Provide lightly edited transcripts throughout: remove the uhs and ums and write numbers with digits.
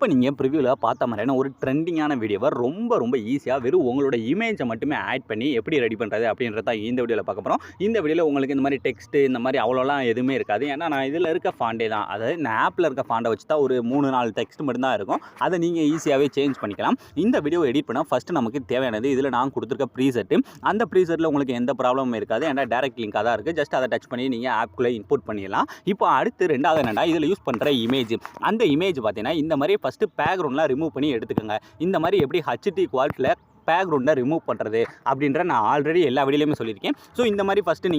இப்போ நீங்கள் ப்ரிவியூவில் பார்த்த மாதிரியான ஒரு ட்ரெண்டிங்கான வீடியோவை ரொம்ப ஈஸியாக வெறும் உங்களோட இமேஜை மட்டுமே ஆட் பண்ணி எப்படி ரெடி பண்ணுறது அப்படின்றத இந்த வீடியோவில் பார்க்க போகிறோம். இந்த வீடியோவில் உங்களுக்கு இந்த மாதிரி டெக்ஸ்ட்டு இந்த மாதிரி அவ்வளோலாம் எதுவுமே இருக்காது. ஏன்னா நான் இதில் இருக்க ஃபாண்டே தான், அதாவது இந்த ஆப்பில் இருக்க ஃபாண்டை வச்சு தான் ஒரு 3-4 டெக்ஸ்ட் மட்டும்தான் இருக்கும். அதை நீங்கள் ஈஸியாகவே சேஞ்ச் பண்ணிக்கலாம். இந்த வீடியோ எடிட் பண்ணால் ஃபஸ்ட்டு நமக்கு தேவையானது இதில் நான் கொடுத்துருக்க ப்ரீசெட்டு. அந்த ப்ரீசெட்டில் உங்களுக்கு எந்த ப்ராப்ளமும் இருக்காது. ஏன்னா டேரக்ட் லிங்காக தான் இருக்குது. ஜஸ்ட் அதை டச் பண்ணி நீங்கள் ஆப்குள்ளே இன்புட் பண்ணிடலாம். இப்போ அடுத்து ரெண்டாவது என்னென்னா இதில் யூஸ் பண்ணுற இமேஜ். அந்த இமேஜ் பார்த்தீங்கன்னா இந்த மாதிரி ஃபஸ்ட்டு பேக்ரவுண்ட்லாம் ரிமூவ் பண்ணி எடுத்துக்கோங்க. இந்த மாதிரி எப்படி ஹச்டி குவாலிட்டியில் பேக்ரவுண்டை ரிமூவ் பண்ணுறது அப்படின்ற நான் ஆல்ரெடி எல்லா வீடியோலையுமே சொல்லியிருக்கேன். ஸோ இந்த மாதிரி ஃபஸ்ட்டு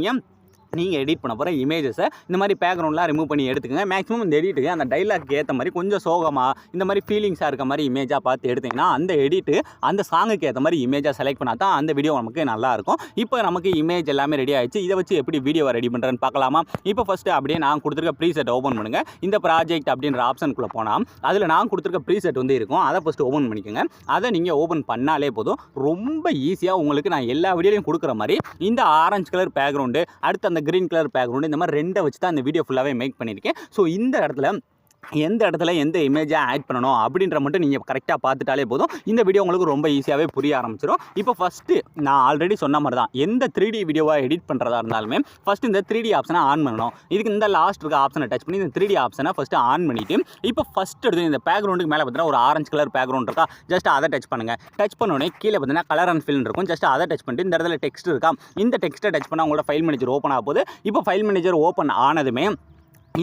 நீங்கள் எடிட் பண்ண போகிற இமேஜஸை இந்த மாதிரி பேக்ரவுண்ட்லாம் ரிமூவ் பண்ணி எடுத்துக்கங்க. மேக்ஸிமம் இந்த எடிட்டுக்கு அந்த டைலாக்கு ஏற்ற மாதிரி கொஞ்சம் சோகமாக இந்த மாதிரி ஃபீலிங்ஸாக இருக்க மாதிரி இமேஜாக பார்த்து எடுத்திங்கன்னா அந்த எடிட்டு அந்த சாங்குக்கு ஏற்ற மாதிரி இமேஜாக செலக்ட் பண்ணால் தான் அந்த வீடியோ நமக்கு நல்லாயிருக்கும். இப்போ நமக்கு இமேஜ் எல்லாமே ரெடி ஆகிடுச்சு. இதை வச்சு எப்படி வீடியோவை ரெடி பண்ணுறேன்னு பார்க்கலாமா? இப்போ ஃபஸ்ட்டு அப்படியே நான் கொடுத்துருக்க ப்ரீசெட் ஓப்பன் பண்ணுங்கள். இந்த ப்ராஜெக்ட் அப்படின்ற ஆப்ஷனுக்குள்ளே போனால் அதில் நான் கொடுத்துருக்க ப்ரீசெட் வந்து இருக்கும். அதை ஃபஸ்ட்டு ஓப்பன் பண்ணிக்கோங்க. அதை நீங்கள் ஓப்பன் பண்ணாலே போதும். ரொம்ப ஈஸியாக உங்களுக்கு நான் எல்லா வீடியோலையும் கொடுக்குற மாதிரி இந்த ஆரஞ்சு கலர் பேக்ரவுண்டு, அடுத்து அந்த கிரீன் கலர் பேக்ரவுண்ட், இந்த மாதிரி 2 வச்சு தான் இந்த வீடியோ ஃபுல்லாகவே மேக் பண்ணியிருக்கேன். ஸோ இந்த இடத்துல எந்த இமேஜை ஆட் பண்ணணும் அப்படின்ற மட்டும் நீங்கள் கரெக்டாக பார்த்துட்டாலே போதும். இந்த வீடியோ உங்களுக்கு ரொம்ப ஈஸியாகவே புரிய ஆரம்பிச்சிடும். இப்போ ஃபஸ்ட்டு நான் ஆல்ரெடி சொன்ன மாதிரி தான், எந்த 3D வீடியோவாக எடிட் பண்ணுறதா இருந்தாலுமே ஃபஸ்ட்டு இந்த 3D ஆப்ஷனை ஆன் பண்ணணும். இதுக்கு இந்த லாஸ்ட் இருக்க ஆப்ஷனை டச் பண்ணி இந்த 3D ஆப்ஷனை ஃபஸ்ட்டு ஆன் பண்ணிவிட்டு இப்போ ஃபஸ்ட்டு எடுத்து இந்த பேக்ரவுண்டுக்கு மேலே பார்த்தீங்கன்னா ஒரு ஆரஞ்சு கலர் பேக்ரவுண்ட் இருக்கா, ஜஸ்ட் அதை டச் பண்ணுங்கள். டச் பண்ணோடனே கீழே பார்த்தீங்கன்னா கலர் அண்ட் ஃபில் இருக்கும். ஜஸ்ட் அதை டச் பண்ணிட்டு இந்த இடத்துல டெக்ஸ்ட் இருக்கா, இந்த டெக்ஸ்ட்டை டச் பண்ணால் உங்களோட ஃபைல் மேனேஜர் ஓப்பன் ஆக போகுது. இப்போ ஃபைல் மேனேஜர் ஓப்பன் ஆனதுமே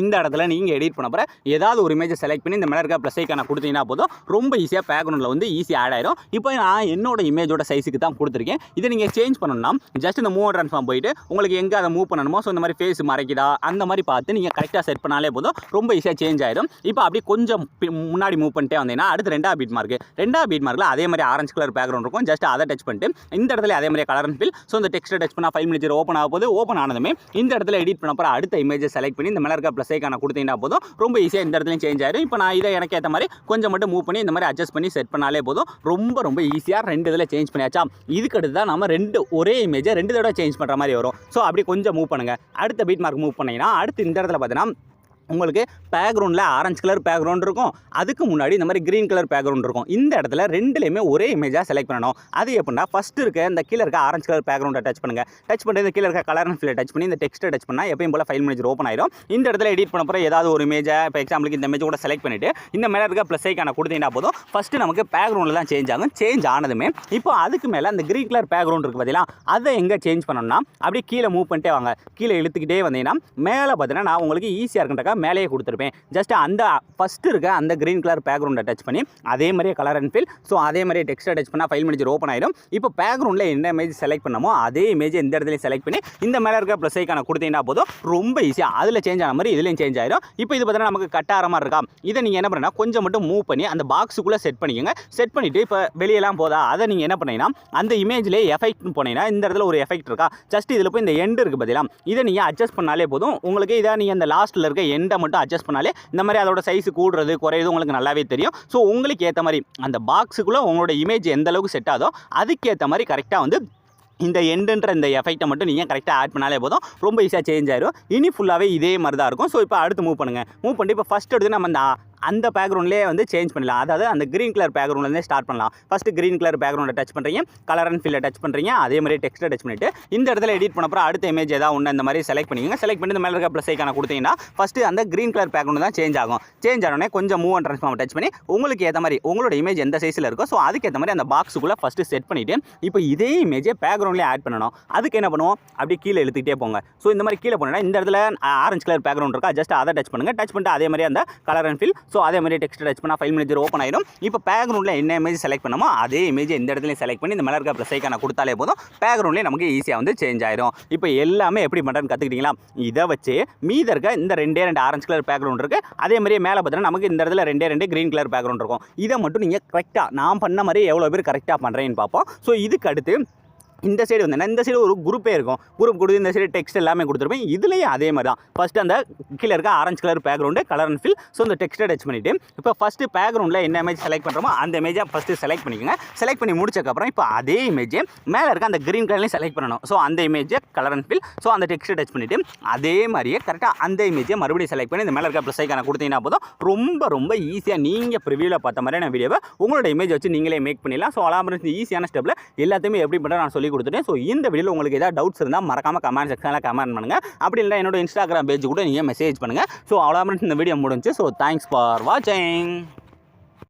இந்த இடத்துல நீங்கள் எடிட் பண்ண போகிற ஏதாவது ஒரு இமேஜை செலக்ட் பண்ணி இந்த மேலே இருக்க ப்ளஸ் ஐக்கான கொடுத்தீங்கன்னா போதும். ரொம்ப ஈஸியாக பேக்ரவுண்டில் வந்து ஈஸியாக ஆட் ஆயிடும். இப்போ நான் என்னோட இமேஜோட சைஸுக்கு தான் கொடுத்துருக்கேன். இதை நீங்கள் சேஞ்ச் பண்ணணும்னா ஜஸ்ட் இந்த மூவ் ட்ரான்ஸ்ஃபார்ம் போயிட்டு உங்களுக்கு எங்கே அதை மூவ் பண்ணணுமோ, ஸோ இந்த மாதிரி ஃபேஸ் மறைக்குதா அந்த மாதிரி பார்த்து நீங்கள் கரெக்டாக செட் பண்ணாலே போதும். ரொம்ப ஈஸியாக சேஞ்ச் ஆகிடும். இப்போ அப்படியே கொஞ்சம் முன்னாடி மூவ் பண்ணிட்டே வந்தீங்கன்னா அடுத்து 2வது பீட் மார்க்கில் அதே மாதிரி ஆரஞ்சு கலர் பேக்ரவுண்ட் இருக்கும். ஜஸ்ட் அதை டச் பண்ணிட்டு இந்த இடத்துல அதே மாதிரி கலர் அண்ட் ஃபில், ஸோ இந்த டெக்ஸ்ட்டை டச் பண்ணால் ஃபைல் மேனேஜர் ஓப்பன் ஆக போது. ஓப்பன் ஆனதுமே இந்த இடத்துல எடிட் பண்ண போகிற அடுத்த இமேஜை செலக்ட் பண்ணி இந்த மேலே இருக்க ப்ளஸ் ஐக்கான கொடுத்தீங்கன்னா போதும். ரொம்ப ஈஸியாக இந்த இடத்துலையும் சேஞ்ச் ஆயிடும். இப்போ நான் இதை எனக்கு ஏற்ற மாதிரி கொஞ்சம் மட்டும் மூவ் பண்ணி இந்த மாதிரி அட்ஜஸ்ட் பண்ணி செட் பண்ணாலே போதும். ரொம்ப ஈஸியாக 2 இதில் சேஞ்ச் பண்ணியாச்சா. இதுக்கு அடுத்து தான் நம்ம ஒரே இமேஜை 2 தடவை சேஞ்ச் பண்ணுற மாதிரி வரும். ஸோ அப்படி கொஞ்சம் மூவ் பண்ணுங்கள். அடுத்த பீட் மார்க் மூவ் பண்ணிங்கன்னா அடுத்து இந்த இடத்துல பார்த்தீங்கன்னா உங்களுக்கு பேக்ரவுண்டில் ஆரஞ்சு கலர் பேக்ரவுண்ட் இருக்கும். அதுக்கு முன்னாடி இந்த மாதிரி க்ரீன் கலர் பேக்ரவுண்ட் இருக்கும். இந்த இடத்துல 2லையுமே ஒரே இமேஜாக செலக்ட் பண்ணணும். அது எப்படின்னா ஃபஸ்ட்டு இருக்க இந்த கீழே இருக்க ஆரஞ்சு கலர் பேக்ரவுண்டை டச் பண்ணுங்கள். டச் பண்ணிட்டு இந்த கீழே இருக்க கலர் அண்ட் ஃபில்லை டச் பண்ணி இந்த டெக்ஸ்ட்டை டச் பண்ணால் எப்பயும் போல் ஃபைல் மேனேஜர் ஓப்பன் ஆயிடும். இந்த இடத்துல எடிட் பண்ண போகிற ஏதாவது ஒரு இமேஜை, இப்போ எக்ஸாம்பிளுக்கு இந்த இமேஜ் கூட செலக்ட் பண்ணிவிட்டு இந்த மேலே இருக்க ப்ளஸ் ஐக்கான கொடுத்தீங்கன்னா போதும். ஃபஸ்ட்டு நமக்கு பேக்ரவுண்டில் தான் சேஞ்ச் ஆகும். சேஞ்ச் ஆனதுமே இப்போ அதுக்கு மேலே அந்த க்ரீன் கலர் பேக்ரவுண்ட் இருக்குது பார்த்தீங்களா, அதை எங்கே சேஞ்ச் பண்ணணும்னா அப்படியே கீழே மூவ் பண்ணிட்டே வாங்க. கீழே இழுத்துக்கிட்டே வந்தீங்கன்னா மேலே பார்த்தீங்கன்னா நான் உங்களுக்கு ஈஸியாக இருக்குன்றக்கா மேலேயே கொடுத்துருப்பேன். ஜஸ்ட் அந்த ஃபஸ்ட்டு இருக்க அந்த க்ரீன் கலர் பேக்ரவுண்டை டச் பண்ணி அதே மாதிரியே கலர் அண்ட் ஃபில், ஸோ அதே மாதிரியே டெக்ஸ்ட்டை டச் பண்ணால் ஃபைல் மேனேஜர் ஓப்பன் ஆயிடும். இப்போ பேக்ரவுண்டில் என்ன இமேஜ் செலக்ட் பண்ணமோ அதே இமேஜ் இந்த இடத்துல செலக்ட் பண்ணி இந்த மேலே இருக்க ப்ளஸ் ஐக்கான கொடுத்தீங்கன்னா போதும். ரொம்ப ஈஸியாக அதில் சேஞ்ச் ஆன மாதிரி இதுலேயும் சேஞ்ச் ஆயிடும். இப்போ இது பார்த்தீங்கன்னா நமக்கு கட் ஆகிற மாதிரி இருக்கா. இதை நீங்கள் என்ன பண்ணுறீங்கன்னா கொஞ்சம் மட்டும் மூவ் பண்ணி அந்த பாக்ஸுக்குள்ளே செட் பண்ணிக்கோங்க. செட் பண்ணிவிட்டு இப்போ வெளியெல்லாம் போதா அதை நீங்கள் என்ன பண்ணீங்கன்னா அந்த இமேஜ்லேயே எஃபெக்ட்னு போனீங்கன்னா இந்த இடத்துல ஒரு எஃபெக்ட் இருக்கா, ஜஸ்ட் இதில் போய் இந்த எண்டு இருக்குது பார்த்தீங்களா, இதை நீங்கள் அட்ஜஸ்ட் பண்ணாலே போதும். உங்களுக்கு இதை நீங்கள் இந்த லாஸ்ட்டில் இருக்க எண்டை மட்டும் அட்ஜஸ்ட் பண்ணாலே இந்த மாதிரி அதோட சைஸ் கூடுறது குறையுது உங்களுக்கு நல்லாவே தெரியும். ஸோ உங்களுக்கு ஏற்ற மாதிரி அந்த பாக்ஸுக்குள்ளே உங்களோட இமேஜ் எந்த அளவுக்கு செட் ஆகுதோ அதுக்கேற்ற மாதிரி கரெக்டாக வந்து இந்த எண்டுன்ற இந்த எஃபெக்ட்டை மட்டும் நீங்கள் கரெக்டாக ஆட் பண்ணாலே போதும். ரொம்ப ஈஸியாக சேஞ்ச் ஆயிடும். இனி ஃபுல்லாகவே இதே மாதிரி தான் இருக்கும். ஸோ இப்போ அடுத்து மூவ் பண்ணுங்கள். மூவ் பண்ணிட்டு இப்போ ஃபஸ்ட் எடுத்து நம்ம அந்த பேக்ரவுண்ட்லேயே வந்து சேஞ்ச் பண்ணலாம். அதாவது அந்த க்ரீன் கலர் பேக்ரவுண்ட்லேருந்தே ஸ்டார்ட் பண்ணலாம். ஃபஸ்ட்டு க்ரீன் கலர் பேக்ரவுண்டை டச் பண்ணுறீங்க, கலர் அண்ட் ஃபில்லை டச் பண்ணுறீங்க, அதே மாதிரி டெக்ஸ்ட்டை டச் பண்ணிவிட்டு இந்த இடத்துல எடிட் பண்ண அப்புறம் அடுத்த இமேஜ் ஏதாவது ஒன்று இந்த மாதிரி செலக்ட் பண்ணிக்கோங்க. செலக்ட் பண்ணி இந்த மேலே இருக்க ப்ளஸ் ஐக்கான கொடுத்தீங்கன்னா ஃபஸ்ட்டு அந்த க்ரீன் கலர் பேக்ரவுண்ட் தான் சேஞ்ச் ஆகும். சேஞ்ச் ஆனோடனே கொஞ்சம் மூவ் அண்ட் ட்ரான்ஸ்ஃபார்ம் டச் பண்ணி உங்களுக்கு ஏற்ற மாதிரி உங்களோட இமேஜ் எந்த சைஸில் இருக்கோ ஸோ அதுக்கேற்ற மாதிரி அந்த பாக்ஸுக்குள்ளே ஃபஸ்ட்டு செட் பண்ணிவிட்டு இப்போ இதே இமேஜை பேக்ரவுண்ட்லேயே ஆட் பண்ணணும். அதுக்கு என்ன பண்ணுவோம், அப்படியே கீழே இழுத்துக்கிட்டே போங்க. ஸோ இந்த மாதிரி கீழே போனோன்னா இந்த இடத்துல ஆரஞ்சு கலர் பேக்ரவுண்ட் இருக்கா, ஜஸ்ட் அதை டச் பண்ணுங்கள். டச் பண்ணிட்டு அதே மாதிரி அந்த கலர் அண்ட் ஃபில், ஸோ அதே மாதிரி டெக்ஸ்ட் டச் பண்ணால் ஃபைல் மேனேஜர் ஓப்பன் ஆயிடும். இப்போ பேக்ரவுண்டில் என்ன இமேஜ் செலக்ட் பண்ணமோ அதே இமேஜ் எந்த இடத்துலையும் செலக்ட் பண்ணி இந்த மேலே இருக்க ப்ளஸ் ஐக்கான கொடுத்தாலே போதும். பேக்ரவுண்ட்லேயே நமக்கு ஈஸியாக வந்து சேஞ்ச் ஆயிடும். இப்போ எல்லாமே எப்படி பண்ணுறதுன்னு கற்றுக்கிட்டீங்களா. இதை வச்சு மீத இருக்க இந்த 2 ஆரஞ்சு கலர் பேக்ரவுண்ட் இருக்குது. அதே மாதிரியே மேலே பார்த்தீங்கன்னா நமக்கு இந்த இடத்துல 2 க்ரீன் கலர் பேக்ரவுண்ட் இருக்கும். இதை மட்டும் நீங்கள் கரெக்டாக நான் பண்ண மாதிரி எவ்வளோ பேர் கரெக்டாக பண்ணுறேன்னு பார்ப்போம். ஸோ இதுக்கு அடுத்து இந்த சைடு வந்து இந்த சைடு ஒரு குரூப்பே இருக்கும். குரூப் கொடுத்து இந்த சைடு டெக்ஸ்ட் எல்லாமே கொடுத்துருப்பேன். இதுலேயும் அதே மாதிரி தான். ஃபஸ்ட்டு அந்த கீழே இருக்க orange colour background colour and fill. So இந்த டெக்ஸ்ட்டை டச் பண்ணிவிட்டு இப்போ ஃபஸ்ட்டு பேக்ரவுண்டில் என்ன இமேஜ் செலக்ட் பண்ணுறோமோ அந்த இமேஜை ஃபஸ்ட்டு செலக்ட் பண்ணிக்கோங்க. செலக்ட் பண்ணி முடிச்சக்கப்புறம் இப்போ அதே இமேஜை மேலே இருக்க அந்த க்ரீன் கலர்லையும் செலக்ட் பண்ணணும். ஸோ அந்த இமேஜை கலர் அண்ட் ஃபில். ஸோ அந்த டெக்ஸ்ட்டை டச் பண்ணிவிட்டு அதே மாதிரியே கரெக்டாக அந்த இமேஜை மறுபடியும் செலக்ட் பண்ணி இந்த மேலே இருக்க ப்ளஸ் ஐக்கான கொடுத்தீங்கன்னா போதும். ரொம்ப ஈஸியாக நீங்கள் ப்ரிவியூவில் பார்த்த மாதிரியான வீடியோவை உங்களோட இமேஜ் வச்சு நீங்களே மேக் பண்ணிடலாம். ஸோ அலாமரன்ஸ் ஈஸியான ஸ்டெப்பில் எல்லாத்தையுமே எப்படி பண்ணுறது நான் சொல்லி கொடுத்துட்டேன். ஸோ இந்த வீடியோவில் உங்களுக்கு ஏதாவது டவுட்ஸ் இருந்தால் மறக்காமல் கமெண்ட் செக்ஷனில் கமெண்ட் பண்ணுங்கள். அப்படி இல்லை என்னோட இன்ஸ்டாகிராம் பேஜ் கூட நீங்கள் மெசேஜ் பண்ணுங்கள். ஸோ அவ்வளோ இந்த வீடியோ முடிஞ்சு. ஸோ தேங்க்ஸ் ஃபார் வாட்சிங்.